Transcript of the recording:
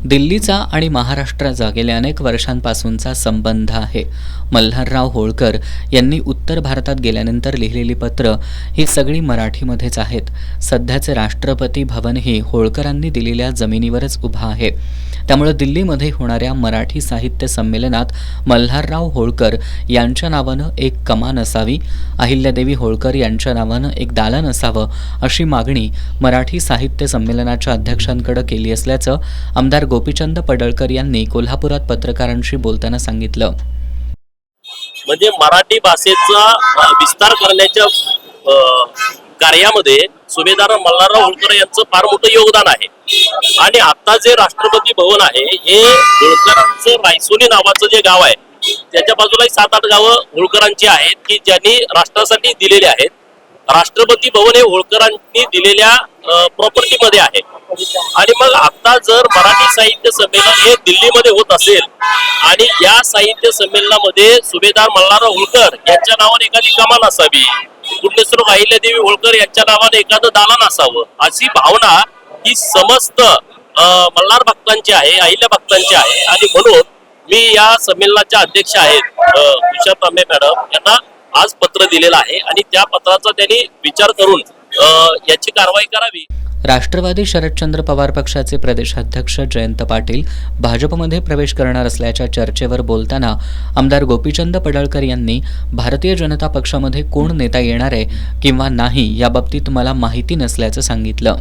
दिल्लीचा आणि महाराष्ट्राचा गेल्या अनेक वर्षांपासूनचा संबंध आहे. मल्हारराव होळकर यांनी उत्तर भारतात गेल्यानंतर लिहिलेली पत्र ही सगळी मराठीमध्येच आहेत. सध्याचे राष्ट्रपती भवनही होळकरांनी दिलेल्या जमिनीवरच उभा आहे. त्यामुळे दिल्लीमध्ये होणाऱ्या मराठी साहित्य संमेलनात मल्हारराव होळकर यांच्या नावानं एक कमान असावी, अहिल्यादेवी होळकर यांच्या नावानं एक दालन असावं, अशी मागणी मराठी साहित्य संमेलनाच्या अध्यक्षांकडे केली असल्याचं आमदार गोपीचंद पडळकर यांनी कोल्हापुरात पत्रकारांशी बोलताना सांगितलं. म्हणजे मराठी भाषेचा विस्तार करण्याच्या कार्यामध्ये सुभेदार मल्हारराव होळकर यांचं फार मोठं योगदान आहे. आणि आता जे राष्ट्रपती भवन आहे हे होळकरांचं रायसोनी नावाचं जे गाव आहे त्याच्या बाजूला 7-8 गावं होळकरांची आहेत की ज्यांनी राष्ट्रासाठी दिलेले आहेत. राष्ट्रपती भवन हे होळकरांनी दिलेल्या प्रॉपर्टीमध्ये आहे. आणि मग आता जर मराठी साहित्य संमेलन हे दिल्लीमध्ये होत असेल आणि या साहित्य संमेलनामध्ये सुभेदार मल्हारराव होळकर यांच्या नावाने एखादी कमान असावी, पुण्यश्लोक अहिल्यादेवी होळकर यांच्या नावाने एखादं दालन असावं, अशी भावना ही समस्त मल्हार भक्तांची आहे, अहिल्या भक्तांची आहे. आणि म्हणून मी या संमेलनाच्या अध्यक्ष आहेत उषा तांबे मॅडम यांना आज पत्र दिलेलं आहे आणि त्या पत्राचा त्यांनी विचार करून याची कारवाई करावी. राष्ट्रवादी शरदचंद्र पवार पक्षाचे प्रदेशाध्यक्ष जयंत पाटील भाजपमध्ये प्रवेश करणार असल्याच्या चर्चेवर बोलताना आमदार गोपीचंद पडळकर यांनी भारतीय जनता पक्षामध्ये कोण नेता येणार आहे किंवा नाही याबाबतीत मला माहिती नसल्याचं सांगितलं.